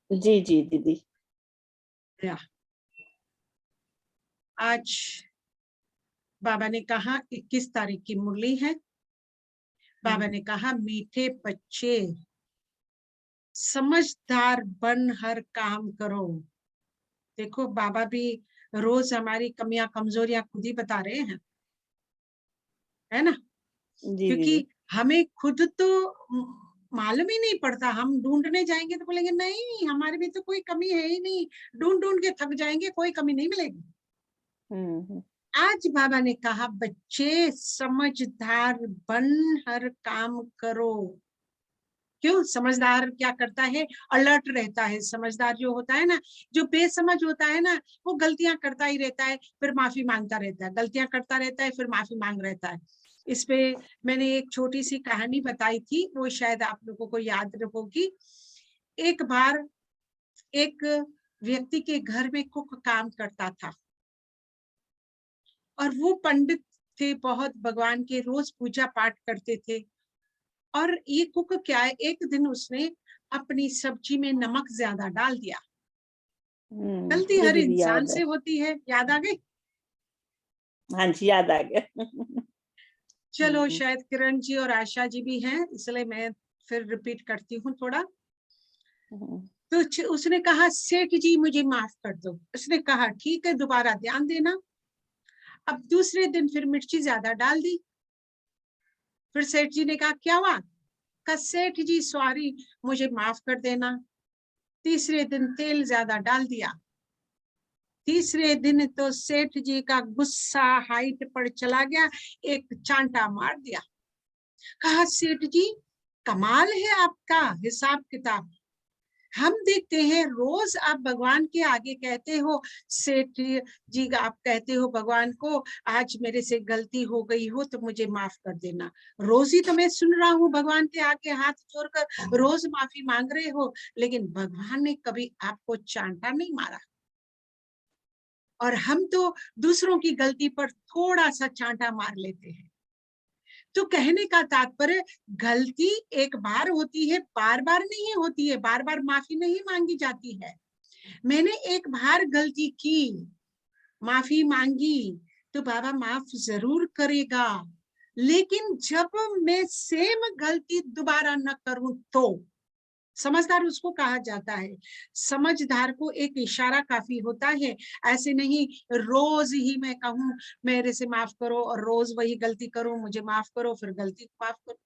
जी जी दीदी। या आज बाबा ने कहा 21 तारीख की मुरली है। बाबा ने कहा मीठे बच्चे समझदार बन हर काम करो। देखो बाबा भी रोज हमारी कमियां कमजोरियां खुद ही बता रहे हैं, है ना। जी क्योंकि दीदी। हमें खुद तो मालूम ही नहीं पड़ता। हम ढूंढने जाएंगे तो बोलेंगे नहीं हमारे में तो कोई कमी है ही नहीं, ढूंढ ढूंढ के थक जाएंगे, कोई कमी नहीं मिलेगी। हम्म। आज बाबा ने कहा बच्चे समझदार बन हर काम करो। क्यों? समझदार क्या करता है? अलर्ट रहता है। समझदार जो होता है ना, जो बेसमझ होता है ना, वो गलतियां करता ही रहता है, फिर माफी मांगता रहता है, गलतियां करता रहता है, फिर माफी मांग रहता है। इस पे मैंने एक छोटी सी कहानी बताई थी, वो शायद आप लोगों को याद होगी। एक बार एक व्यक्ति के घर में कुक काम करता था और वो पंडित थे, बहुत भगवान के रोज पूजा पाठ करते थे। और ये कुक क्या है, एक दिन उसने अपनी सब्जी में नमक ज्यादा डाल दिया। गलती जी हर दीदी इंसान याद है। से होती है, याद आ गई। हाँ जी याद आ गया। चलो शायद किरण जी और आशा जी भी हैं, इसलिए मैं फिर रिपीट करती हूँ थोड़ा। तो उसने कहा सेठ जी मुझे माफ कर दो। उसने कहा ठीक है दोबारा ध्यान देना। अब दूसरे दिन फिर मिर्ची ज्यादा डाल दी। फिर सेठ जी ने कहा क्या हुआ? कहा सेठ जी सॉरी मुझे माफ कर देना। तीसरे दिन तेल ज्यादा डाल दिया। तीसरे दिन तो सेठ जी का गुस्सा हाइट पर चला गया, एक चांटा मार दिया। कहा सेठ जी कमाल है आपका हिसाब किताब। हम देखते हैं रोज आप भगवान के आगे कहते हो, सेठ जी आप कहते हो भगवान को आज मेरे से गलती हो गई हो तो मुझे माफ कर देना। रोज ही तो मैं सुन रहा हूँ भगवान के आगे हाथ जोड़कर रोज माफी मांग रहे हो, लेकिन भगवान ने कभी आपको चांटा नहीं मारा। और हम तो दूसरों की गलती पर थोड़ा सा चांटा मार लेते हैं। तो कहने का तात्पर्य गलती एक बार होती है, बार बार नहीं होती है, बार बार माफी नहीं मांगी जाती है। मैंने एक बार गलती की, माफी मांगी, तो बाबा माफ जरूर करेगा। लेकिन जब मैं सेम गलती दोबारा न करूं तो समझदार उसको कहा जाता है। समझदार को एक इशारा काफी होता है। ऐसे नहीं रोज ही मैं कहूं मेरे से माफ करो और रोज वही गलती करूं, मुझे माफ करो फिर गलती माफ करो,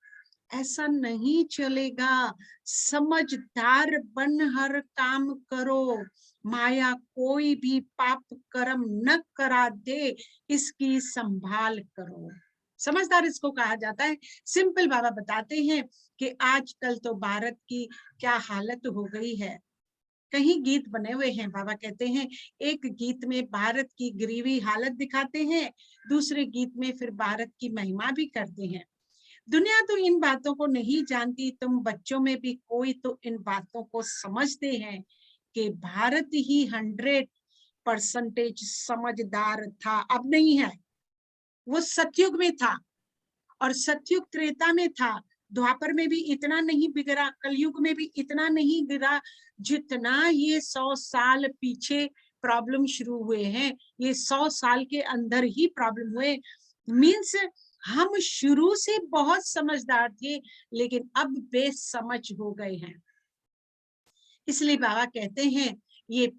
ऐसा नहीं चलेगा। समझदार बन हर काम करो। माया कोई भी पाप कर्म न करा दे, इसकी संभाल करो। समझदार इसको कहा जाता है। सिंपल बाबा बताते हैं कि आजकल तो भारत की क्या हालत हो गई है। कहीं गीत बने हुए हैं, बाबा कहते हैं एक गीत में भारत की गरीबी हालत दिखाते हैं, दूसरे गीत में फिर भारत की महिमा भी करते हैं। दुनिया तो इन बातों को नहीं जानती, तुम बच्चों में भी कोई तो इन बातों को समझते हैं कि भारत ही 100% समझदार था। अब नहीं है, वो सतयुग में था और सतयुग त्रेता में था। द्वापर में भी इतना नहीं बिगड़ा, कलयुग में भी इतना नहीं गिरा जितना ये 100 साल पीछे प्रॉब्लम शुरू हुए हैं। ये 100 साल के अंदर ही प्रॉब्लम हुए। मीन्स हम शुरू से बहुत समझदार थे, लेकिन अब बेसमझ हो गए हैं। इसलिए बाबा कहते हैं ये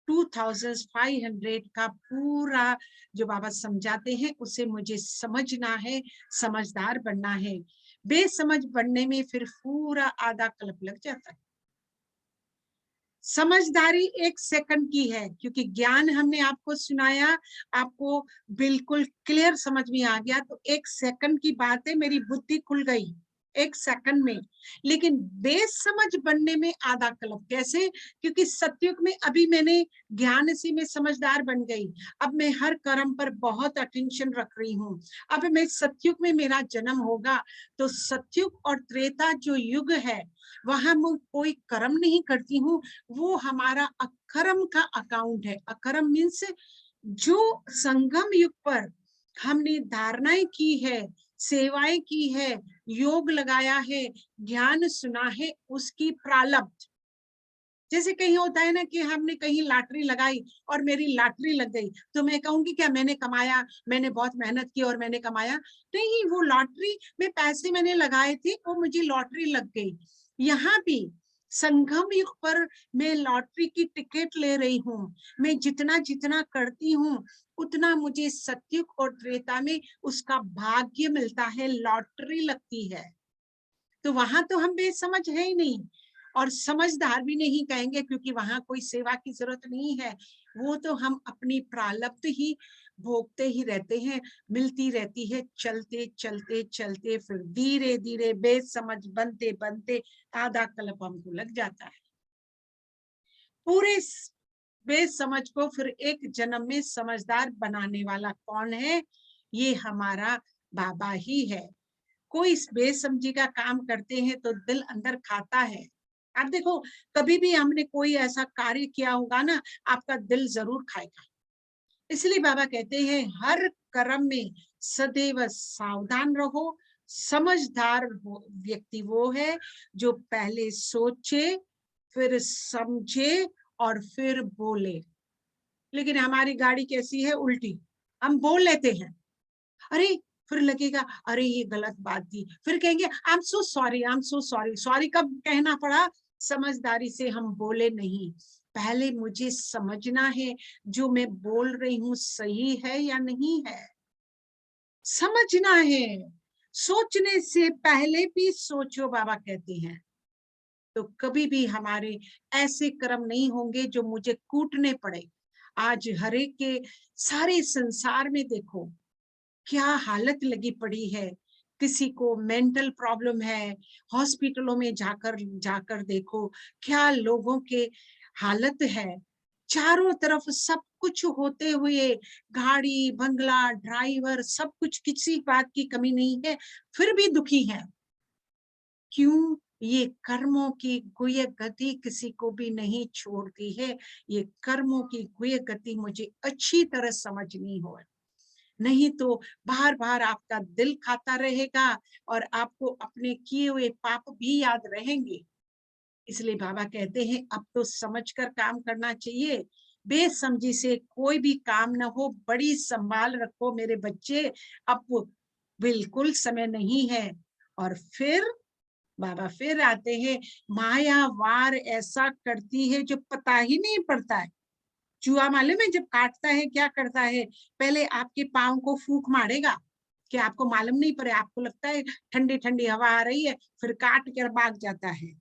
2500 का पूरा जो बाबा समझाते हैं उसे मुझे समझना है, समझदार बनना है। बेसमझ बनने में फिर पूरा आधा कल्प लग जाता है। समझदारी 1 सेकंड की है, क्योंकि ज्ञान हमने आपको सुनाया, आपको बिल्कुल क्लियर समझ में आ गया, तो 1 सेकंड की बात है, मेरी बुद्धि खुल गई 1 सेकंड में। लेकिन बेसमझ बनने में आधा कल्प। कैसे? क्योंकि सतयुग में अभी मैंने ज्ञान से मैं समझदार बन गई। अब मैं हर कर्म पर बहुत अटेंशन रख रही हूँ। अब मैं सतयुग में मेरा जन्म होगा, तो सतयुग और त्रेता जो युग है वहां मैं कोई कर्म नहीं करती हूँ, वो हमारा अकर्म का अकाउंट है। अकर्म मीन्स जो संगम युग पर हमने धारणाएं की है, सेवाएं की है, योग लगाया है, ज्ञान सुना है, उसकी प्रारब्ध। जैसे कहीं होता है ना कि हमने कहीं लॉटरी लगाई और मेरी लॉटरी लग गई, तो मैं कहूंगी क्या मैंने कमाया, मैंने बहुत मेहनत की और मैंने कमाया? नहीं, वो लॉटरी में पैसे मैंने लगाए थे, वो मुझे लॉटरी लग गई। यहाँ भी संगम युग पर मैं लॉटरी की टिकट ले रही हूँ। मैं जितना जितना करती हूँ उतना मुझे सतयुग और त्रेता में उसका भाग्य मिलता है, लॉटरी लगती है। तो वहां तो हम बेसमझ है ही नहीं, और समझदार भी नहीं कहेंगे, क्योंकि वहां कोई सेवा की जरूरत नहीं है। वो तो हम अपनी प्रारब्ध ही भोगते ही रहते हैं, मिलती रहती है, चलते चलते चलते फिर धीरे धीरे बेसमझ बनते बनते आधा कल्प हमको लग जाता है। पूरे बेसमझ को फिर एक जन्म में समझदार बनाने वाला कौन है? ये हमारा बाबा ही है। कोई बेसमझी का काम करते हैं तो दिल अंदर खाता है। आप देखो, कभी भी हमने कोई ऐसा कार्य किया होगा ना, आपका दिल जरूर खाएगा। इसलिए बाबा कहते हैं हर कर्म में सदैव सावधान रहो। समझदार व्यक्ति वो है जो पहले सोचे, फिर समझे और फिर बोले। लेकिन हमारी गाड़ी कैसी है? उल्टी। हम बोल लेते हैं, अरे, फिर लगेगा अरे ये गलत बात थी, फिर कहेंगे I am so sorry, I am so sorry. Sorry कब कहना पड़ा? समझदारी से हम बोले नहीं। पहले मुझे समझना है जो मैं बोल रही हूँ सही है या नहीं है, समझना है। सोचने से पहले भी सोचो, बाबा कहते हैं। तो कभी भी हमारे ऐसे कर्म नहीं होंगे जो मुझे कूटने पड़े। आज हरेक के सारे संसार में देखो क्या हालत लगी पड़ी है। किसी को मेंटल प्रॉब्लम है, हॉस्पिटलों में जाकर जाकर देखो क्या लोगों के हालत है। चारों तरफ सब कुछ होते हुए, गाड़ी बंगला ड्राइवर सब कुछ, किसी बात की कमी नहीं है, फिर भी दुखी है। क्यों? ये कर्मों की गुह्य गति किसी को भी नहीं छोड़ती है। ये कर्मों की गुह्य गति मुझे अच्छी तरह समझनी हो, नहीं तो बार बार आपका दिल खाता रहेगा और आपको अपने किए हुए पाप भी याद रहेंगे। इसलिए बाबा कहते हैं अब तो समझकर काम करना चाहिए। बेसमझी से कोई भी काम ना हो, बड़ी संभाल रखो मेरे बच्चे, अब बिल्कुल समय नहीं है। और फिर बाबा फिर आते हैं, माया वार ऐसा करती है जो पता ही नहीं पड़ता है। चूहा मालूम है जब काटता है क्या करता है? पहले आपके पाँव को फूंक मारेगा कि आपको मालूम नहीं पड़े, आपको लगता है ठंडी ठंडी हवा आ रही है, फिर काट कर भाग जाता है।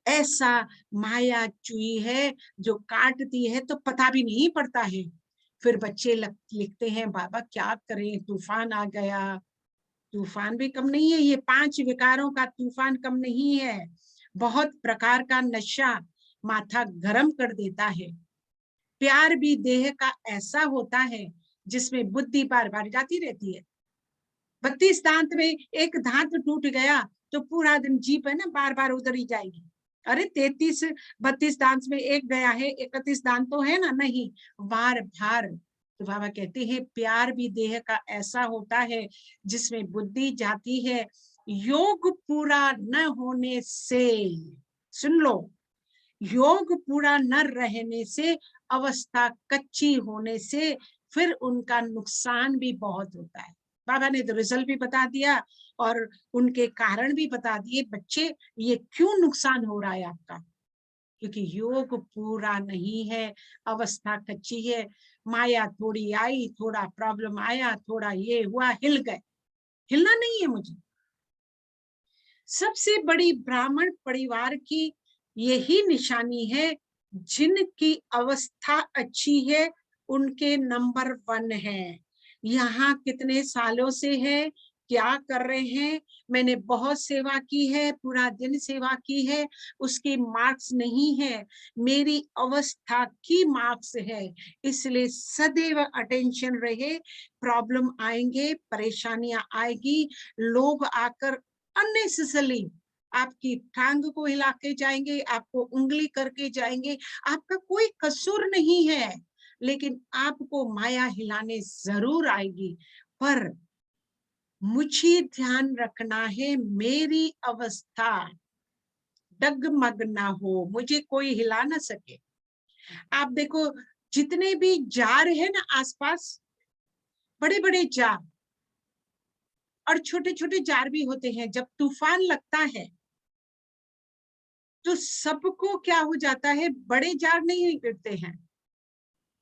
ऐसा माया चूही है जो काटती है तो पता भी नहीं पड़ता है। फिर बच्चे लिखते हैं बाबा क्या करें, तूफान आ गया। तूफान भी कम नहीं है, ये 5 विकारों का तूफान कम नहीं है। बहुत प्रकार का नशा माथा गरम कर देता है। प्यार भी देह का ऐसा होता है जिसमें बुद्धि बार बार जाती रहती है। 32 दांत में एक दांत टूट गया तो पूरा दिन जीभ है ना बार बार उधर ही जाएगी। अरे 32 दांत में एक गया है, 31 दांत तो है ना, नहीं, बार बार। तो बाबा कहते हैं प्यार भी देह का ऐसा होता है जिसमें बुद्धि जाती है। योग पूरा न होने से, सुन लो, योग पूरा न रहने से, अवस्था कच्ची होने से फिर उनका नुकसान भी बहुत होता है। बाबा ने तो रिजल्ट भी बता दिया और उनके कारण भी बता दिए। बच्चे ये क्यों नुकसान हो रहा है आपका? क्योंकि योग पूरा नहीं है, अवस्था कच्ची है। माया थोड़ी आई, थोड़ा प्रॉब्लम आया, थोड़ा ये हुआ, हिल गए। हिलना नहीं है मुझे। सबसे बड़ी ब्राह्मण परिवार की यही निशानी है, जिनकी अवस्था अच्छी है उनके नंबर 1 है। यहाँ कितने सालों से है, क्या कर रहे हैं, मैंने बहुत सेवा की है, पूरा दिन सेवा की है, उसके मार्क्स नहीं है, मेरी अवस्था की मार्क्स है। इसलिए सदैव अटेंशन रहे। प्रॉब्लम आएंगे, परेशानियां आएगी, लोग आकर अननेसेसरली आपकी टांग को हिला के जाएंगे, आपको उंगली करके जाएंगे। आपका कोई कसूर नहीं है, लेकिन आपको माया हिलाने जरूर आएगी। पर मुझे ध्यान रखना है मेरी अवस्था, डगमग ना हो, मुझे कोई हिला ना सके। आप देखो जितने भी जार है ना आसपास, बड़े बड़े जार और छोटे छोटे जार भी होते हैं, जब तूफान लगता है तो सबको क्या हो जाता है, बड़े जार नहीं गिरते हैं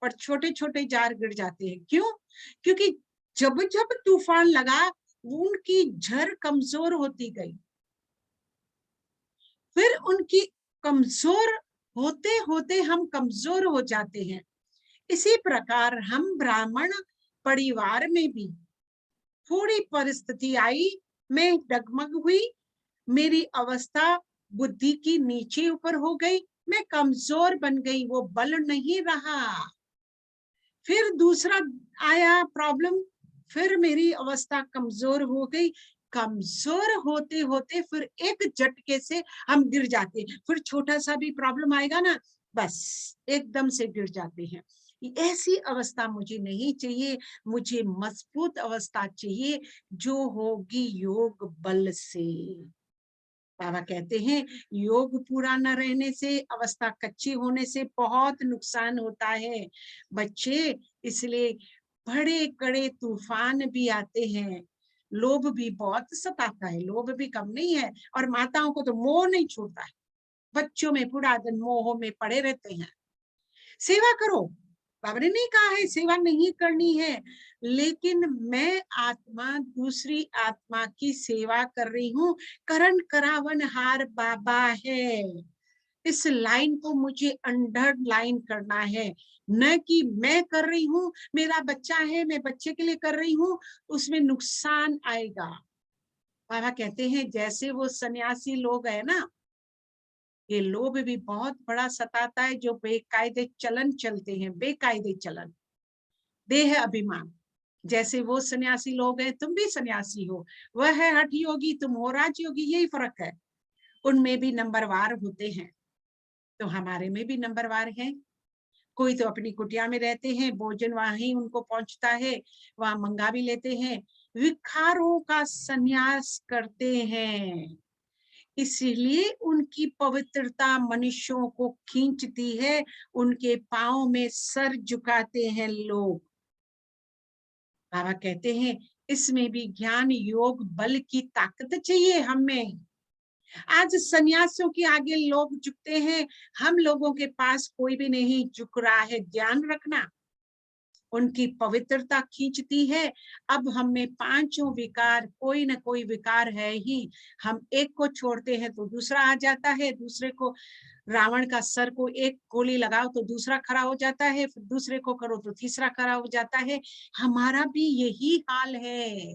पर छोटे छोटे जार गिर जाते हैं। क्यों? क्योंकि जब जब तूफान लगा उनकी जड़ कमजोर होती गई, फिर उनकी कमजोर होते होते हम कमजोर हो जाते हैं। इसी प्रकार हम ब्राह्मण परिवार में भी थोड़ी परिस्थिति आई, मैं डगमग हुई, मेरी अवस्था बुद्धि की नीचे ऊपर हो गई, मैं कमजोर बन गई, वो बल नहीं रहा। फिर दूसरा आया प्रॉब्लम, फिर मेरी अवस्था कमजोर हो गई। कमजोर होते होते फिर एक झटके से हम गिर जाते हैं। फिर छोटा सा भी प्रॉब्लम आएगा ना, बस एकदम से गिर जाते हैं। ऐसी अवस्था मुझे नहीं चाहिए, मुझे मजबूत अवस्था चाहिए जो होगी योग बल से। बाबा कहते हैं योग पूरा न रहने से, अवस्था कच्ची होने से बहुत नुकसान होता है बच्चे। इसलिए बड़े कड़े तूफान भी आते हैं, लोभ भी बहुत सताता है, लोभ भी कम नहीं है। और माताओं को तो मोह नहीं छूटता है, बच्चों में पूरा दिन मोह में पड़े रहते हैं। सेवा करो, बाबा ने नहीं कहा है सेवा नहीं करनी है, लेकिन मैं आत्मा दूसरी आत्मा की सेवा कर रही हूँ। करण करावन हार बाबा है, इस लाइन को मुझे अंडरलाइन करना है, न कि मैं कर रही हूँ, मेरा बच्चा है मैं बच्चे के लिए कर रही हूँ, उसमें नुकसान आएगा। बाबा कहते हैं जैसे वो सन्यासी लोग है ना, ये लोभ भी बहुत बड़ा सताता है, जो बेकायदे चलन चलते हैं, बेकायदे चलन, देह अभिमान। जैसे वो सन्यासी लोग हैं, तुम भी सन्यासी हो, वह है हठ योगी, तुम हो राजयोगी, यही फर्क है। उनमें भी नंबरवार होते हैं, तो हमारे में भी नंबरवार हैं। कोई तो अपनी कुटिया में रहते हैं, भोजन वहां ही उनको पहुंचता है, वहां मंगा भी लेते हैं, विकारों का संन्यास करते हैं। इसलिए उनकी पवित्रता मनुष्यों को खींचती है, उनके पांव में सर झुकाते हैं लोग। बाबा कहते हैं इसमें भी ज्ञान योग बल की ताकत चाहिए हमें। आज सन्यासियों के आगे लोग झुकते हैं, हम लोगों के पास कोई भी नहीं झुक रहा है। ध्यान रखना, उनकी पवित्रता खींचती है। अब हमें पांचों विकार, कोई ना कोई विकार है ही, हम एक को छोड़ते हैं तो दूसरा आ जाता है, दूसरे को रावण का सर को एक गोली लगाओ तो दूसरा खड़ा हो जाता है, फिर दूसरे को करो तो तीसरा खड़ा हो जाता है। हमारा भी यही हाल है।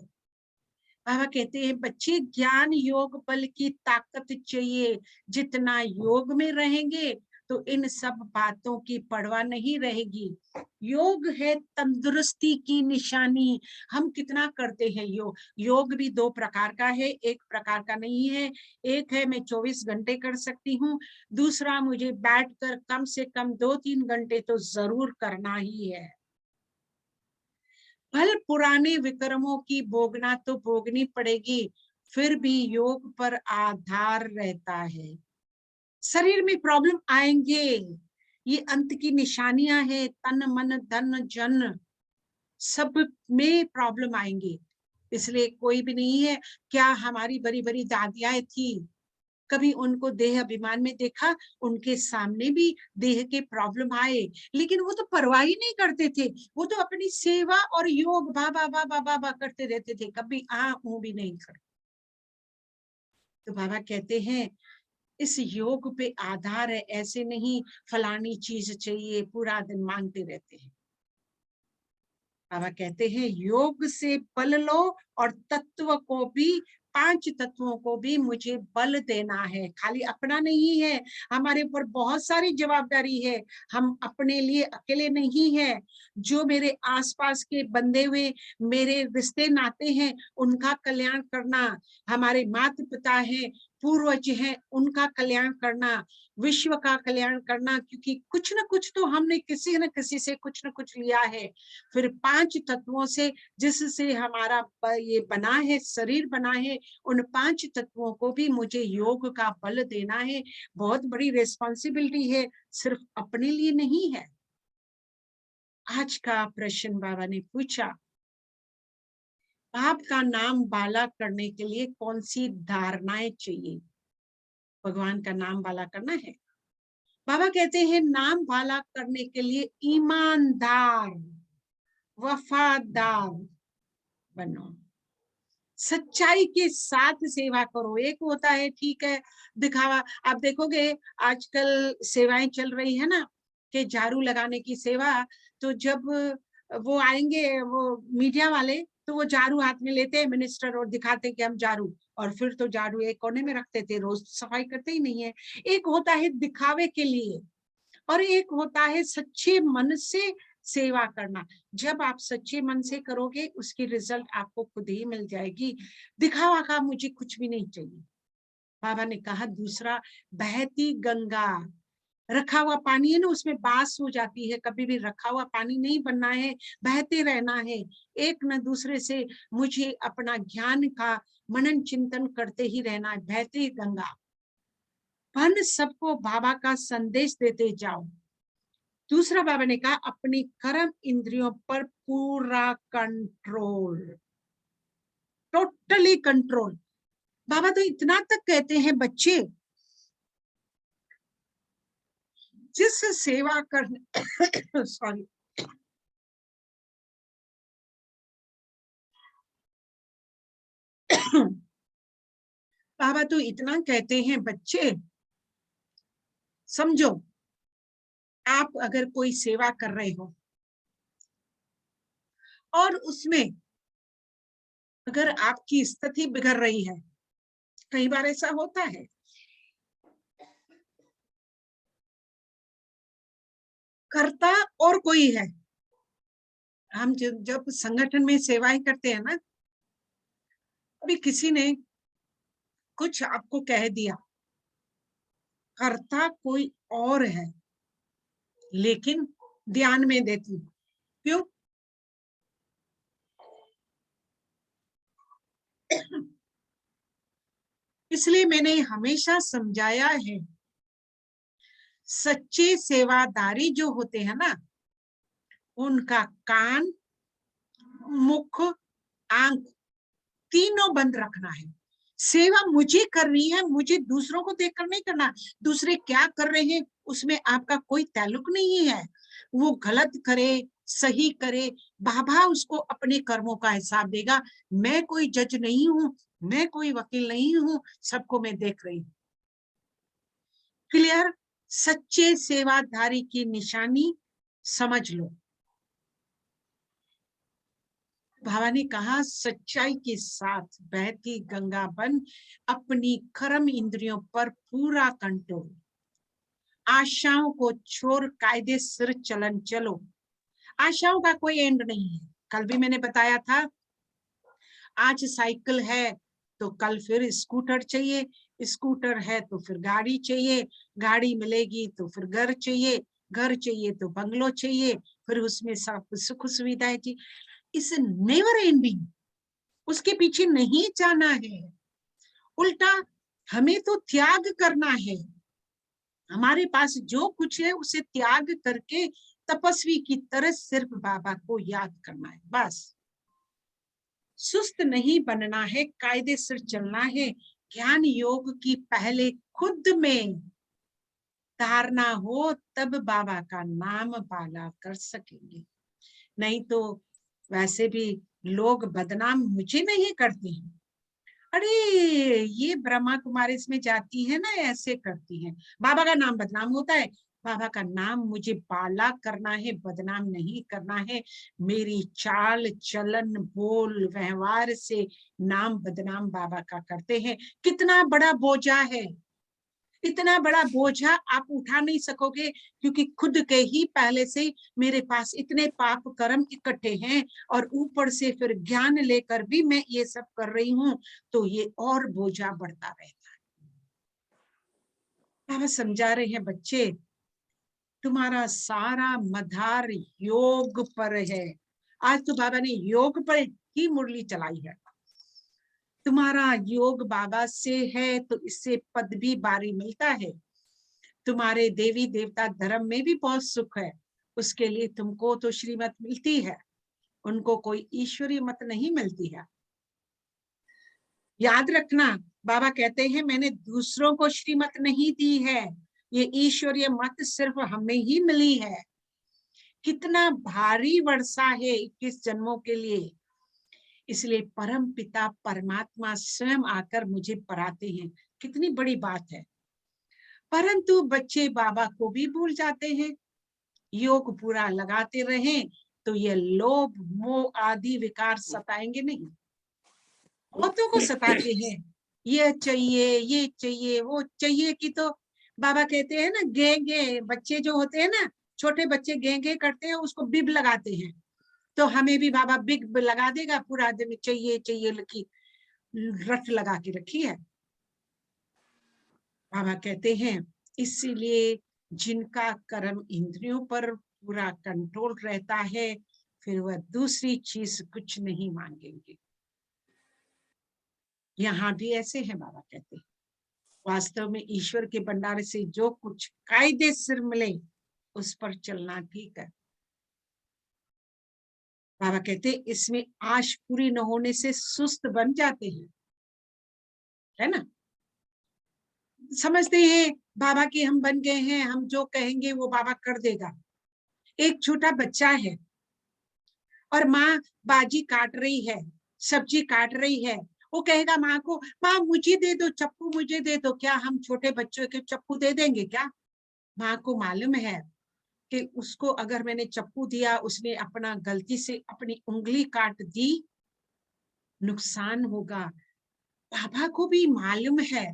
बाबा कहते हैं बच्चे ज्ञान योग बल की ताकत चाहिए। जितना योग में रहेंगे तो इन सब बातों की परवाह नहीं रहेगी। योग है तंदुरुस्ती की निशानी। हम कितना करते हैं योग? योग भी दो प्रकार का है, एक प्रकार का नहीं है। एक है मैं 24 घंटे कर सकती हूँ, दूसरा मुझे बैठकर कम से कम 2-3 घंटे तो जरूर करना ही है। भल पुराने विक्रमों की भोगना तो भोगनी पड़ेगी, फिर भी योग पर आधार रहता है। शरीर में प्रॉब्लम आएंगे, ये अंत की निशानियां हैं। तन मन धन जन सब में प्रॉब्लम आएंगे, इसलिए कोई भी नहीं है। क्या हमारी बड़ी बड़ी दादियां थी, कभी उनको देह अभिमान में देखा? उनके सामने भी देह के प्रॉब्लम आए, लेकिन वो तो परवाह ही नहीं करते थे, वो तो अपनी सेवा और योग बाबा बाबा बाबा करते रहते थे, कभी मुंह भी नहीं करते। तो बाबा कहते हैं इस योग पे आधार है, ऐसे नहीं फलानी चीज चाहिए पूरा दिन मांगते रहते हैं। बाबा कहते हैं योग से बल लो और तत्व को भी, 5 तत्वों को भी मुझे बल देना है, खाली अपना नहीं है। हमारे ऊपर बहुत सारी जवाबदारी है, हम अपने लिए अकेले नहीं है। जो मेरे आसपास के बंधे हुए मेरे रिश्ते नाते हैं उनका कल्याण करना, हमारे माता पिता हैं, पूर्वज हैं उनका कल्याण करना, विश्व का कल्याण करना, क्योंकि कुछ ना कुछ तो हमने किसी न किसी से कुछ न कुछ लिया है। फिर 5 तत्वों से जिससे हमारा ये बना है, शरीर बना है, उन 5 तत्वों को भी मुझे योग का बल देना है। बहुत बड़ी रिस्पॉन्सिबिलिटी है, सिर्फ अपने लिए नहीं है। आज का प्रश्न बाबा ने पूछा, आपका नाम बाला करने के लिए कौन सी धारणाएं चाहिए? भगवान का नाम बाला करना है। बाबा कहते हैं नाम बाला करने के लिए ईमानदार, वफादार बनो, सच्चाई के साथ सेवा करो। एक होता है ठीक है दिखावा, आप देखोगे आजकल सेवाएं चल रही है ना कि झाड़ू लगाने की सेवा, तो जब वो आएंगे वो मीडिया वाले, तो वो झाड़ू हाथ में लेते हैं मिनिस्टर और दिखाते कि हम झाड़ू, और फिर तो झाड़ू एक कोने में रखते थे, रोज सफाई करते ही नहीं है। एक होता है दिखावे के लिए और एक होता है सच्चे मन से सेवा करना। जब आप सच्चे मन से करोगे उसकी रिजल्ट आपको खुद ही मिल जाएगी। दिखावा का मुझे कुछ भी नहीं चाहिए। बाबा ने कहा दूसरा, बहती गंगा, रखा हुआ पानी है ना उसमें बास हो जाती है, कभी भी रखा हुआ पानी नहीं बनना है, बहते रहना है। एक न दूसरे से मुझे अपना ज्ञान का मनन चिंतन करते ही रहना है। बहती गंगा बन सबको बाबा का संदेश देते जाओ। दूसरा बाबा ने कहा अपनी कर्म इंद्रियों पर पूरा कंट्रोल, टोटली कंट्रोल। बाबा तो इतना तक कहते हैं बच्चे जिस सेवा करने सॉरी बाबा तो इतना कहते हैं बच्चे समझो, आप अगर कोई सेवा कर रहे हो और उसमें अगर आपकी स्थिति बिगड़ रही है, कई बार ऐसा होता है, करता और कोई है। हम जब संगठन में सेवाएं करते हैं ना, अभी किसी ने कुछ आपको कह दिया, करता कोई और है, लेकिन ध्यान में देती हूँ क्यों? इसलिए मैंने हमेशा समझाया है, सच्चे सेवादारी जो होते हैं ना, उनका कान, मुख, आंख तीनों बंद रखना है। सेवा मुझे करनी है, मुझे दूसरों को देखकर नहीं करना। दूसरे क्या कर रहे हैं उसमें आपका कोई ताल्लुक नहीं है। वो गलत करे सही करे, बाबा उसको अपने कर्मों का हिसाब देगा। मैं कोई जज नहीं हूं, मैं कोई वकील नहीं हूं, सबको मैं देख रही हूं। क्लियर? सच्चे सेवाधारी की निशानी समझ लो। बाबा ने कहा सच्चाई के साथ बहती गंगा बन अपनी कर्म इंद्रियों पर पूरा कंट्रोल, आशाओं को छोड़ कायदे सिर चलन चलो। आशाओं का कोई एंड नहीं है। कल भी मैंने बताया था, आज साइकिल है तो कल फिर स्कूटर चाहिए, स्कूटर है तो फिर गाड़ी चाहिए, गाड़ी मिलेगी तो फिर घर चाहिए, घर चाहिए तो बंगलो चाहिए, फिर उसमें सब सुख सुविधाएं चाहिए। इस नेवर एंडिंग, उसके पीछे नहीं जाना है, उल्टा हमें तो त्याग करना है। हमारे पास जो कुछ है उसे त्याग करके तपस्वी की तरह सिर्फ बाबा को याद करना है, बस। सुस्त नहीं बनना है, कायदे से चलना है। ज्ञान योग की पहले खुद में धारणा हो तब बाबा का नाम बाला कर सकेंगे। नहीं तो वैसे भी लोग बदनाम मुझे नहीं करते हैं, अरे ये ब्रह्मा कुमारी इसमें जाती है ना, ऐसे करती हैं। बाबा का नाम बदनाम होता है? बाबा का नाम मुझे बाला करना है, बदनाम नहीं करना है। मेरी चाल चलन बोल व्यवहार से नाम बदनाम बाबा का करते हैं। कितना बड़ा बोझा है, इतना बड़ा बोझा आप उठा नहीं सकोगे, क्योंकि खुद के ही पहले से मेरे पास इतने पाप कर्म इकट्ठे हैं, और ऊपर से फिर ज्ञान लेकर भी मैं ये सब कर रही हूँ, तो ये और बोझा बढ़ता रहता है। बाबा समझा रहे हैं, बच्चे तुम्हारा सारा मधार योग पर है। आज तो बाबा ने योग पर ही मुरली चलाई है। तुम्हारा योग बाबा से है तो इससे पद भी बारी मिलता है। तुम्हारे देवी देवता धर्म में भी बहुत सुख है, उसके लिए तुमको तो श्रीमत मिलती है, उनको कोई ईश्वरीय मत नहीं मिलती है। याद रखना, बाबा कहते हैं मैंने दूसरों को श्रीमत नहीं दी है, ये ईश्वरीय मत सिर्फ हमें ही मिली है। कितना भारी वर्षा है 21 जन्मों के लिए, इसलिए परम पिता परमात्मा स्वयं आकर मुझे पढ़ाते हैं। कितनी बड़ी बात है। परंतु बच्चे बाबा को भी भूल जाते हैं। योग पूरा लगाते रहें तो ये लोभ मोह आदि विकार सताएंगे नहीं। बहुतों को सताते हैं, ये चाहिए वो चाहिए की तो बाबा कहते हैं ना, गे बच्चे जो होते हैं ना, छोटे बच्चे गे करते हैं, उसको बिब लगाते हैं। तो हमें भी बाबा बिग लगा देगा, पूरा दिन चाहिए चाहिए लिखी रट लगा के रखी है। बाबा कहते हैं इसीलिए जिनका कर्म इंद्रियों पर पूरा कंट्रोल रहता है, फिर वह दूसरी चीज कुछ नहीं मांगेंगे। यहाँ भी ऐसे हैं, बाबा कहते हैं वास्तव में ईश्वर के भंडार से जो कुछ कायदे सिर मिले उस पर चलना ठीक है। बाबा कहते इसमें आश पूरी न होने से सुस्त बन जाते हैं, है ना। समझते हैं बाबा के हम बन गए हैं, हम जो कहेंगे वो बाबा कर देगा। एक छोटा बच्चा है और माँ बाजी काट रही है, सब्जी काट रही है, वो कहेगा माँ को, माँ मुझे दे दो चप्पू, मुझे दे दो। क्या हम छोटे बच्चों के चप्पू दे देंगे क्या? माँ को मालूम है कि उसको अगर मैंने चप्पू दिया, उसने अपना गलती से अपनी उंगली काट दी, नुकसान होगा। बाबा को भी मालूम है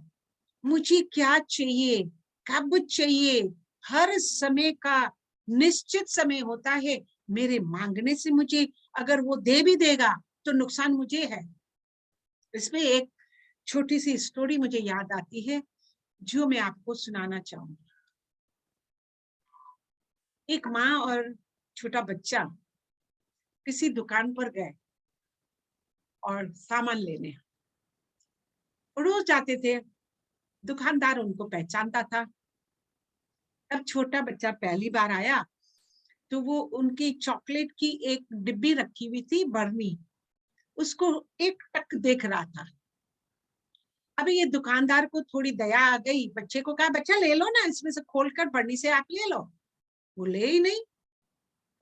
मुझे क्या चाहिए, कब चाहिए, हर समय का निश्चित समय होता है। मेरे मांगने से मुझे अगर वो दे भी देगा तो नुकसान मुझे है। इसमें एक छोटी सी स्टोरी मुझे याद आती है जो मैं आपको सुनाना चाहूंगी। एक माँ और छोटा बच्चा किसी दुकान पर गए और सामान लेने। रोज जाते थे, दुकानदार उनको पहचानता था। अब छोटा बच्चा पहली बार आया तो वो उनकी चॉकलेट की एक डिब्बी रखी हुई थी, बर्नी, उसको एक टक देख रहा था। अभी ये दुकानदार को थोड़ी दया आ गई, बच्चे को कहा बच्चा ले लो ना, इसमें से खोलकर बर्नी से आप ले लो। वो ले ही नहीं।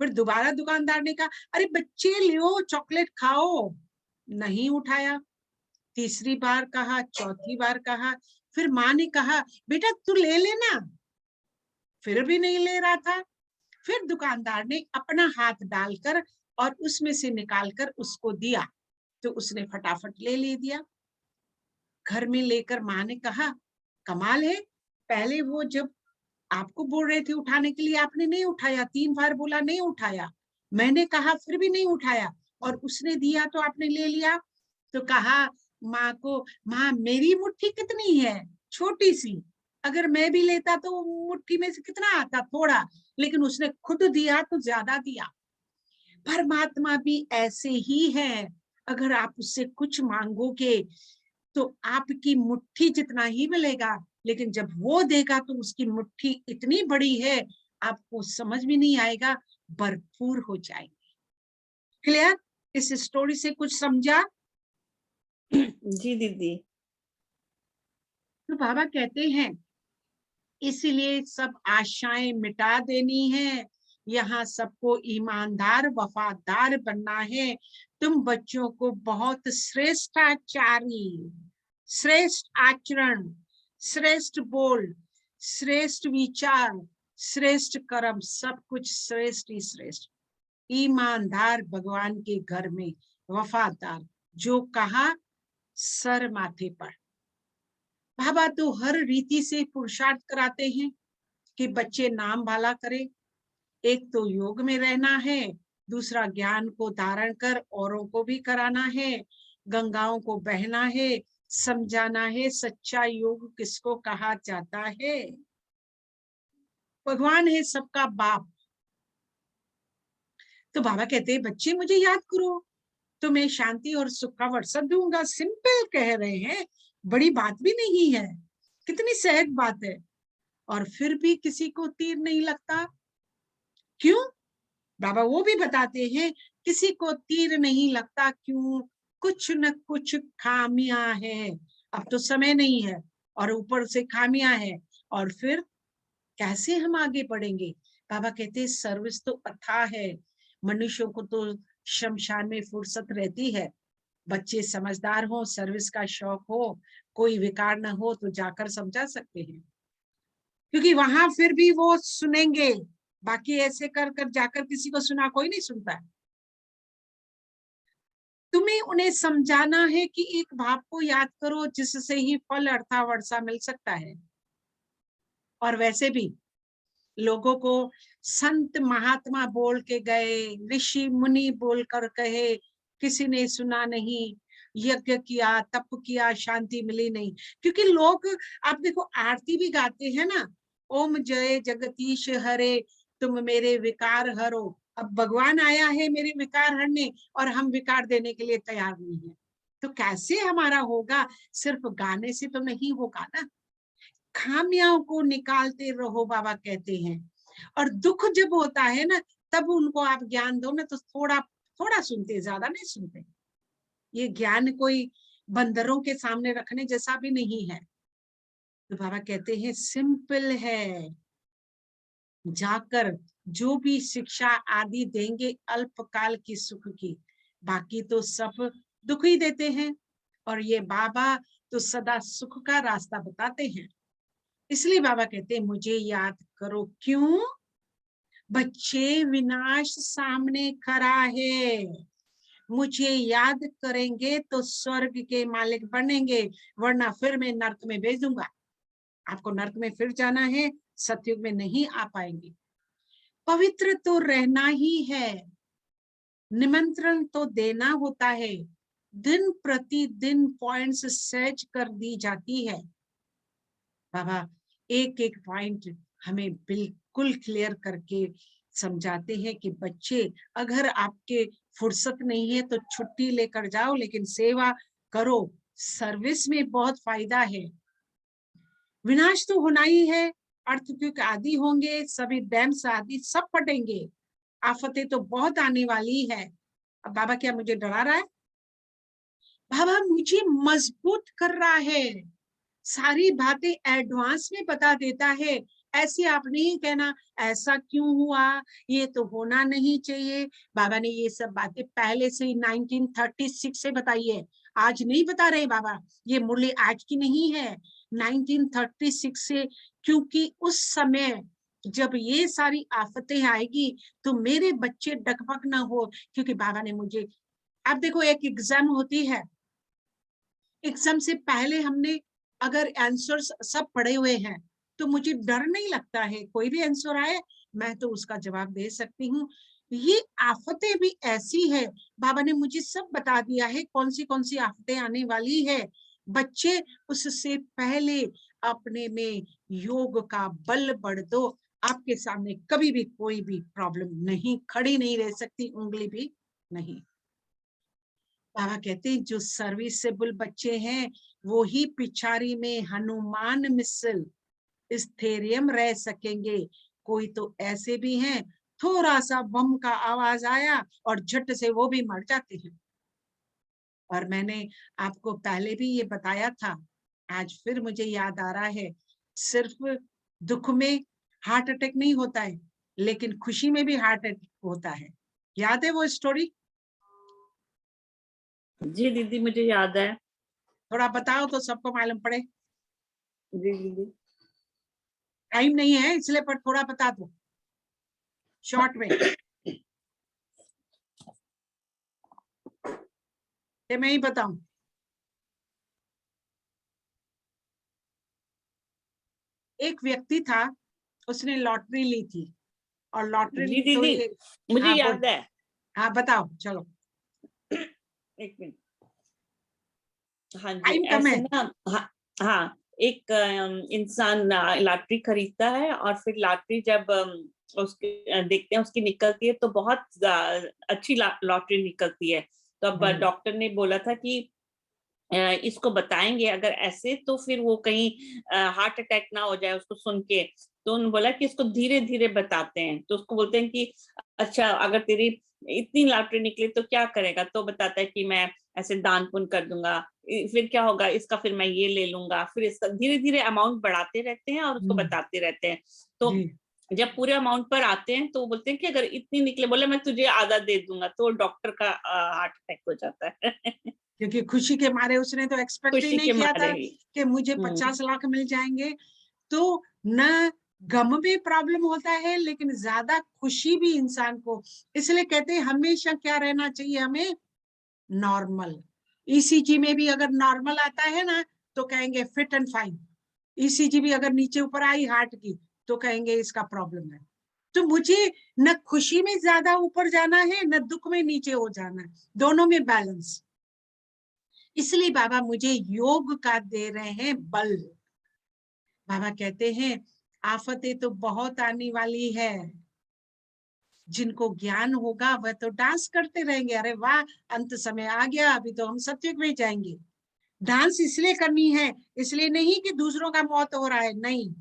फिर दोबारा दुकानदार ने कहा अरे बच्चे लियो चॉकलेट खाओ, नहीं उठाया। तीसरी बार कहा, चौथी बार कहा, फिर माँ ने कहा बेटा तू ले लेना, फिर भी नहीं ले रहा था। फिर दुकानदार ने अपना हाथ डालकर और उसमें से निकालकर उसको दिया तो उसने फटाफट ले दिया। घर में लेकर माँ ने कहा कमाल है, पहले वो जब आपको बोल रहे थे उठाने के लिए आपने नहीं उठाया, 3 बार बोला नहीं उठाया, मैंने कहा फिर भी नहीं उठाया, और उसने दिया तो आपने ले लिया। तो कहा माँ को, माँ मेरी मुट्ठी कितनी है, छोटी सी, अगर मैं भी लेता तो मुट्ठी में से कितना आता, थोड़ा, लेकिन उसने खुद दिया तो ज्यादा दिया। परमात्मा भी ऐसे ही है, अगर आप उससे कुछ मांगोगे तो आपकी मुट्ठी जितना ही मिलेगा, लेकिन जब वो देगा तो उसकी मुट्ठी इतनी बड़ी है आपको समझ में नहीं आएगा, भरपूर हो जाएगी। क्लियर? इस स्टोरी से कुछ समझा? जी दीदी। तो बाबा कहते हैं इसीलिए सब आशाएं मिटा देनी है, यहाँ सबको ईमानदार वफादार बनना है। तुम बच्चों को बहुत श्रेष्ठाचारी, श्रेष्ठ आचरण, श्रेष्ठ बोल, श्रेष्ठ विचार, श्रेष्ठ कर्म, सब कुछ श्रेष्ठ ही श्रेष्ठ। ईमानदार भगवान के घर में, वफादार, जो कहा सर माथे पर। बाबा तो हर रीति से पुरुषार्थ कराते हैं कि बच्चे नाम वाला करे। एक तो योग में रहना है, दूसरा ज्ञान को धारण कर औरों को भी कराना है, गंगाओं को बहना है, समझाना है सच्चा योग किसको कहा जाता है। भगवान है सबका बाप। तो बाबा कहते हैं बच्चे मुझे याद करो तो मैं शांति और सुख का वर्षा दूंगा। सिंपल कह रहे हैं, बड़ी बात भी नहीं है, कितनी सहज बात है। और फिर भी किसी को तीर नहीं लगता, क्यों? बाबा वो भी बताते हैं किसी को तीर नहीं लगता, क्यों? कुछ न कुछ खामियां है। अब तो समय नहीं है और ऊपर से खामियां है, और फिर कैसे हम आगे बढ़ेंगे? बाबा कहते हैं सर्विस तो अथाह है, मनुष्यों को तो शमशान में फुर्सत रहती है। बच्चे समझदार हो, सर्विस का शौक हो, कोई विकार न हो तो जाकर समझा सकते हैं, क्योंकि वहां फिर भी वो सुनेंगे। बाकी ऐसे कर कर जाकर किसी को सुना कोई नहीं सुनता है। तुम्हें उन्हें समझाना है कि एक भाव को याद करो जिससे ही फल अर्था वर्षा मिल सकता है। और वैसे भी लोगों को संत महात्मा बोल के गए, ऋषि मुनि बोलकर कहे, किसी ने सुना नहीं। यज्ञ किया, तप किया, शांति मिली नहीं। क्योंकि लोग, आप देखो आरती भी गाते हैं ना, ओम जय जगदीश हरे तुम मेरे विकार हरो। अब भगवान आया है मेरे विकार हरने और हम विकार देने के लिए तैयार नहीं है, तो कैसे हमारा होगा? सिर्फ गाने से तो नहीं होगा ना। खामियों को निकालते रहो बाबा कहते हैं। और दुख जब होता है ना, तब उनको आप ज्ञान दो ना, तो थोड़ा थोड़ा सुनते, ज्यादा नहीं सुनते। ये ज्ञान कोई बंदरों के सामने रखने जैसा भी नहीं है। तो बाबा कहते हैं सिंपल है, जाकर जो भी शिक्षा आदि देंगे अल्पकाल की सुख की, बाकी तो सब दुख ही देते हैं। और ये बाबा तो सदा सुख का रास्ता बताते हैं। इसलिए बाबा कहते हैं मुझे याद करो, क्यों? बच्चे विनाश सामने खड़ा है, मुझे याद करेंगे तो स्वर्ग के मालिक बनेंगे, वरना फिर मैं नर्क में भेज दूंगा। आपको नर्क में फिर जाना है, सतयुग में नहीं आ पाएंगे। पवित्र तो रहना ही है, निमंत्रण तो देना होता है, दिन प्रतिदिन पॉइंट्स सेट कर दी जाती है। बाबा एक एक पॉइंट हमें बिल्कुल क्लियर करके समझाते हैं कि बच्चे अगर आपके फुर्सत नहीं है तो छुट्टी लेकर जाओ, लेकिन सेवा करो, सर्विस में बहुत फायदा है। विनाश तो होना ही है, अर्थक्वेक आदि होंगे, सभी डैम्स आदि सब फटेंगे, आफतें तो बहुत आने वाली है। अब बाबा क्या मुझे डरा रहा है? बाबा मुझे मजबूत कर रहा है, सारी बातें एडवांस में बता देता है। ऐसे आप नहीं कहना ऐसा क्यों हुआ, ये तो होना नहीं चाहिए। बाबा ने ये सब बातें पहले से ही 1936 से बताई है, आज नहीं बता रहे बाबा। ये मुरली आज की नहीं है, 1936 से, क्योंकि उस समय जब ये सारी आफतें आएगी तो मेरे बच्चे डगमग ना हो। क्योंकि बाबा ने मुझे, आप देखो एक एग्जाम होती है, एग्जाम से पहले हमने अगर आंसर्स सब पढ़े हुए हैं तो मुझे डर नहीं लगता है, कोई भी आंसर आए मैं तो उसका जवाब दे सकती हूँ। ये आफतें भी ऐसी है, बाबा ने मुझे सब बता दिया है कौन सी आफतें आने वाली है। बच्चे उससे पहले अपने में योग का बल बढ़ दो, आपके सामने कभी भी कोई भी प्रॉब्लम नहीं खड़ी नहीं रह सकती, उंगली भी नहीं। बाबा कहते हैं जो सर्विसेबल बच्चे हैं वो ही पिछाड़ी में हनुमान मिसल स्थैर्यम रह सकेंगे। कोई तो ऐसे भी हैं, थोड़ा सा बम का आवाज आया और झट से वो भी मर जाते हैं। और मैंने आपको पहले भी ये बताया था, आज फिर मुझे याद आ रहा है, सिर्फ दुख में हार्ट अटैक नहीं होता है, लेकिन खुशी में भी हार्ट अटैक होता है। याद है वो स्टोरी? जी दीदी मुझे याद है। थोड़ा बताओ तो सबको मालूम पड़े। जी दीदी। टाइम नहीं है इसलिए, पर थोड़ा बता दो शॉर्ट में। मैं ही बताऊं? एक व्यक्ति था, उसने लॉटरी ली थी, और लॉटरी जी ली तो दीदी ये, मुझे हाँ बोल, याद है। हाँ बताओ चलो। एक मिनट। हाँ जी, टाइम कम ऐसे है। ना हाँ, हाँ, एक इंसान लॉटरी खरीदता है और फिर लॉटरी जब उसके देखते हैं उसकी निकलती है तो बहुत अच्छी लॉटरी निकलती है। तो अब हम्म, डॉक्टर ने बोला था कि इसको बताएँगे अगर ऐसे तो फिर वो कहीं हार्ट अटैक ना हो जाए उसको सुन के। तो उन्होंने बोला कि इसको धीरे-धीरे बताते हैं। तो उसको बोलते हैं कि अच्छा अगर तेरी इतनी लॉटरी निकली तो क्या करेगा? तो बताता है कि मैं ऐसे दान-पुण्य कर दूँगा। फिर क्या होगा इसका फिर मैं ये ले लूँगा। फिर इसका धीरे-धीरे अमाउंट बढ़ाते रहते हैं और उसको हम्म, बताते रहते हैं। तो जी। जब पूरे अमाउंट पर आते हैं तो वो बोलते हैं कि अगर इतनी निकले बोले मैं तुझे आधा दे दूँगा। तो डॉक्टर का हार्ट अटैक हो जाता है। क्योंकि खुशी के मारे उसने तो एक्सपेक्ट ही खुशी नहीं के किया मारे था ही। कि मुझे हुँ। 50 लाख मिल जाएंगे। तो न गम में प्रॉब्लम होता है, लेकिन ज्यादा खुशी भी इंसान को। इसलिए कहते हैं हमेशा क्या रहना चाहिए हमें, नॉर्मल। ईसीजी में भी अगर नॉर्मल आता है ना तो कहेंगे फिट एंड फाइन। ईसीजी भी अगर नीचे ऊपर आई हार्ट की तो कहेंगे इसका प्रॉब्लम है। तो मुझे न खुशी में ज्यादा ऊपर जाना है, न दुख में नीचे हो जाना है, दोनों में बैलेंस। इसलिए बाबा मुझे योग का दे रहे हैं बल। बाबा कहते हैं आफतें तो बहुत आने वाली है, जिनको ज्ञान होगा वह तो डांस करते रहेंगे, अरे वाह अंत समय आ गया, अभी तो हम सत्युग में जाएंगे। डांस इसलिए करनी है, इसलिए नहीं कि दूसरों का मौत हो रहा है, नहीं।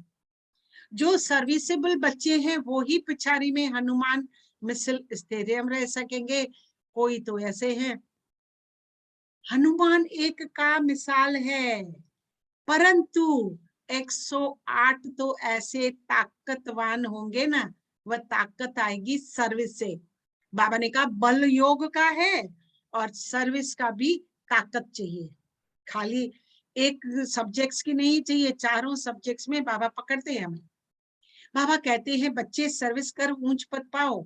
जो सर्विसेबल बच्चे हैं वो ही पिछाड़ी में हनुमान मिसल स्टेडियम रह सकेंगे। कोई तो ऐसे हैं, हनुमान एक का मिसाल है, परंतु 108 तो ऐसे ताकतवान होंगे ना, वह ताकत आएगी सर्विस से। बाबा ने कहा बल योग का है और सर्विस का भी ताकत चाहिए, खाली एक सब्जेक्ट्स की नहीं चाहिए, चारों सब्जेक्ट्स में बाबा पकड़ते हैं हमें। बाबा कहते हैं बच्चे सर्विस कर ऊंच पद पाओ,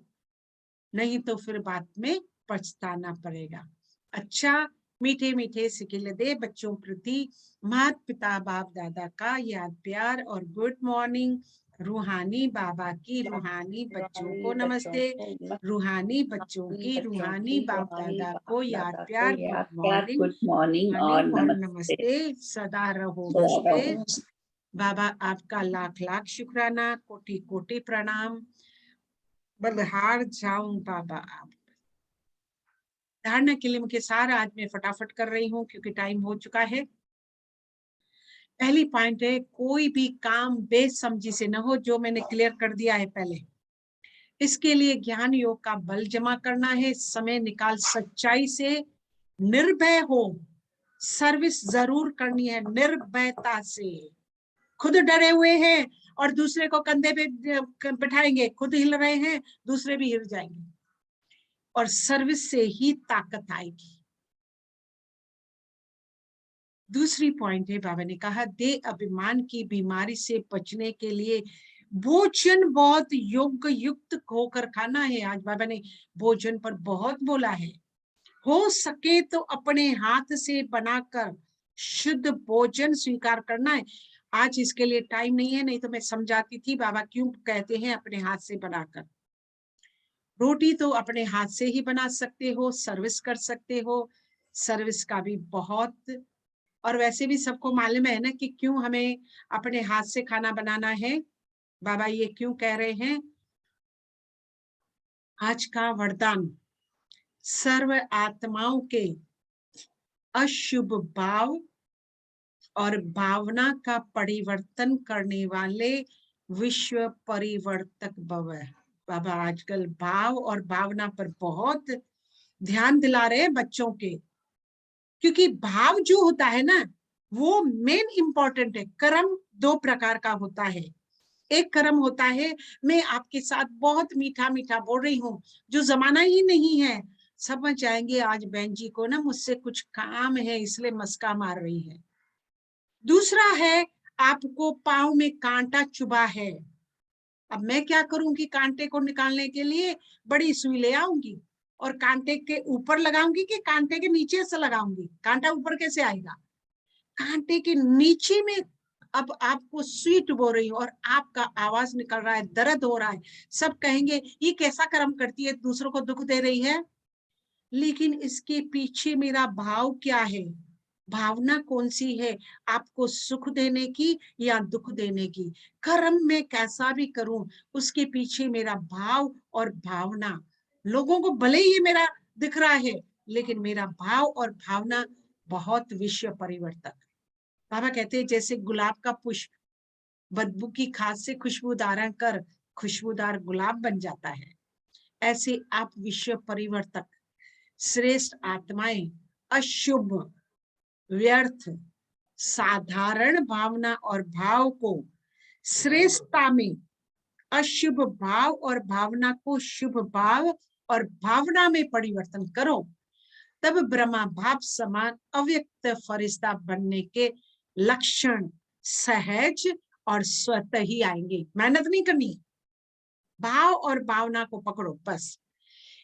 नहीं तो फिर बाद में पछताना पड़ेगा। अच्छा, मीठे मीठे सिकिल दे बच्चों प्रति माता पिता बाप दादा का याद प्यार और गुड मॉर्निंग। रूहानी बाबा की रूहानी बच्चों को रूहानी बच्चों नमस्ते। को रूहानी बच्चों रूहानी की बच्चों रूहानी की बाप रूहानी दादा बाप को याद दादा को प्यार, गुड याद प्यार मॉर्निंग। गुड मॉर्निंग मॉर्निंग और और नमस्ते। नमस्ते, सदा रहो सदा हंसते। रहो। बाबा आपका लाख लाख शुक्राना, कोटि कोटि प्रणाम। बलहार जाऊं बाबा आप। धारणा के लिए मुझे सारा आज मैं फटाफट कर रही हूँ क्योंकि टाइम हो चुका है। पहली पॉइंट है कोई भी काम बेसमझी से न हो, जो मैंने क्लियर कर दिया है पहले। इसके लिए ज्ञान योग का बल जमा करना है, समय निकाल सच्चाई से निर्भय हो सर्विस जरूर करनी है, निर्भयता से। खुद डरे हुए हैं और दूसरे को कंधे पे बैठाएंगे, खुद हिल रहे हैं दूसरे भी हिल जाएंगे, और सर्विस से ही ताकत आएगी। दूसरी पॉइंट है बाबा ने कहा दे अभिमान की बीमारी से बचने के लिए भोजन बहुत योग्य युक्त होकर खाना है। आज बाबा ने भोजन पर बहुत बोला है। हो सके तो अपने हाथ से बनाकर शुद्ध भोजन स्वीकार करना है। आज इसके लिए टाइम नहीं है, नहीं तो मैं समझाती थी बाबा क्यों कहते हैं अपने हाथ से बनाकर। रोटी तो अपने हाथ से ही बना सकते हो, सर्विस कर सकते हो, सर्विस का भी बहुत। और वैसे भी सबको मालूम है ना कि क्यों हमें अपने हाथ से खाना बनाना है। बाबा ये क्यों कह रहे हैं, आज का वरदान सर्व आत्माओं के अशुभ भाव और भावना का परिवर्तन करने वाले विश्व परिवर्तक भव है। बाबा आजकल भाव और भावना पर बहुत ध्यान दिला रहे हैं बच्चों के, क्योंकि भाव जो होता है ना वो मेन इंपॉर्टेंट है। कर्म दो प्रकार का होता है। एक कर्म होता है मैं आपके साथ बहुत मीठा मीठा बोल रही हूँ, जो जमाना ही नहीं है, समझ जाएंगे आज बहन जी को ना मुझसे कुछ काम है इसलिए मस्का मार रही है। दूसरा है आपको पाँव में कांटा चुभा है, अब मैं क्या करूंगी, कांटे को निकालने के लिए बड़ी सुई ले आऊंगी और कांटे के ऊपर लगाऊंगी कि कांटे के नीचे से लगाऊंगी, कांटा ऊपर कैसे आएगा, कांटे के नीचे में। अब आपको सुई डुबो रही हो और आपका आवाज निकल रहा है, दर्द हो रहा है, सब कहेंगे ये कैसा कर्म करती है, दूसरों को दुख दे रही है। लेकिन इसके पीछे मेरा भाव क्या है, भावना कौन सी है, आपको सुख देने की या दुख देने की। कर्म में कैसा भी करूं, उसके पीछे मेरा भाव और भावना, लोगों को भले ही ये मेरा दिख रहा है, लेकिन मेरा भाव और भावना बहुत विश्व परिवर्तक। बाबा कहते हैं जैसे गुलाब का पुष्प बदबू की खाद से खुशबू धारण कर खुशबूदार गुलाब बन जाता है, ऐसे आप विश्व परिवर्तक श्रेष्ठ आत्माएं अशुभ, व्यर्थ, साधारण भावना और भाव को श्रेष्ठता में, अशुभ भाव और भावना को शुभ भाव और भावना में परिवर्तन करो, तब ब्रह्मा भाव समान अव्यक्त फरिश्ता बनने के लक्षण सहज और स्वतः ही आएंगे। मेहनत नहीं करनी, भाव और भावना को पकड़ो बस।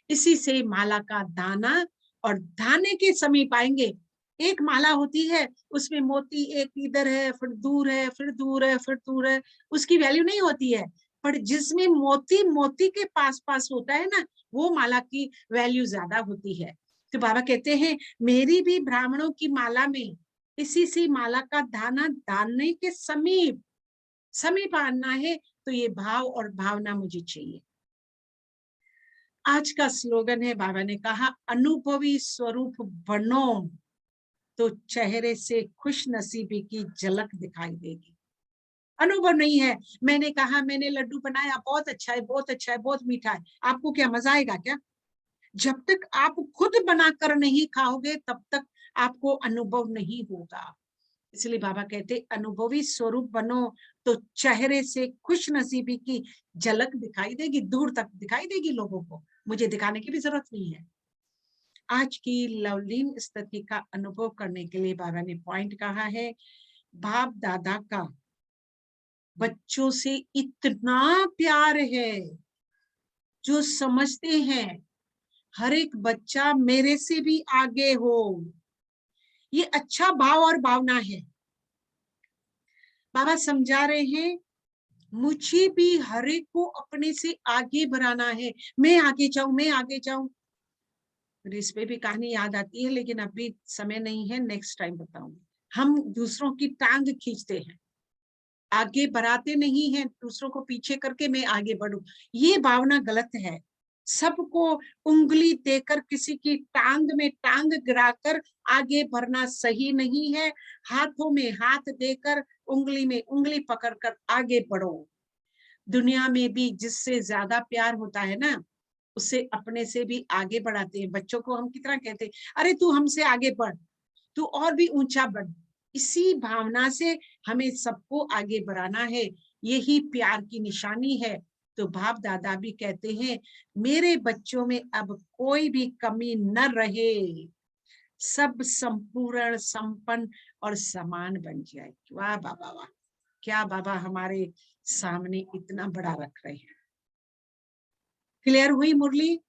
इसी से माला का दाना और दाने के समीप आएंगे। एक माला होती है, उसमें मोती एक इधर है, फिर दूर है, फिर दूर है, फिर दूर है, उसकी वैल्यू नहीं होती है। पर जिसमें मोती मोती के पास पास होता है ना, वो माला की वैल्यू ज्यादा होती है। तो बाबा कहते हैं मेरी भी ब्राह्मणों की माला में इसी सी माला का दाना दाने के समीप समीप आना है, तो ये भाव और भावना मुझे चाहिए। आज का स्लोगन है, बाबा ने कहा अनुभवी स्वरूप बनो तो चेहरे से खुश नसीबी की झलक दिखाई देगी। अनुभव नहीं है, मैंने कहा मैंने लड्डू बनाया, बहुत अच्छा है, बहुत अच्छा है, बहुत मीठा है, आपको क्या मजा आएगा क्या? जब तक आप खुद बनाकर नहीं खाओगे तब तक आपको अनुभव नहीं होगा। इसलिए बाबा कहते अनुभवी स्वरूप बनो तो चेहरे से खुश नसीबी की झलक दिखाई देगी, दूर तक दिखाई देगी लोगों को, मुझे दिखाने की भी जरूरत नहीं है। आज की लवलीन स्थिति का अनुभव करने के लिए बाबा ने पॉइंट कहा है, बाप दादा का बच्चों से इतना प्यार है, जो समझते हैं हर एक बच्चा मेरे से भी आगे हो, ये अच्छा भाव और भावना है। बाबा समझा रहे हैं मुझे भी हर एक को अपने से आगे बढ़ाना है, मैं आगे जाऊं, मैं आगे जाऊं। इस पे भी कहानी याद आती है, लेकिन अभी समय नहीं है, नेक्स्ट टाइम बताऊंगी। हम दूसरों की टांग खींचते हैं, आगे बढ़ाते नहीं हैं, दूसरों को पीछे करके मैं आगे बढ़ूं, ये भावना गलत है। सबको उंगली देकर किसी की टांग में टांग गिराकर आगे बढ़ना सही नहीं है। हाथों में हाथ देकर उंगली में उंगली पकड़कर आगे बढ़ो। दुनिया में भी जिससे ज्यादा प्यार होता है ना, उससे अपने से भी आगे बढ़ाते हैं। बच्चों को हम कितना कहते हैं, अरे तू हमसे आगे बढ़, तू और भी ऊंचा बढ़। इसी भावना से हमें सबको आगे बढ़ाना है, यही प्यार की निशानी है। तो बाप दादा भी कहते हैं मेरे बच्चों में अब कोई भी कमी न रहे, सब संपूर्ण संपन्न और समान बन जाए। वाह बाबा वाह, क्या बाबा हमारे सामने इतना बड़ा रख रहे हैं। क्लियर हुई मुरली?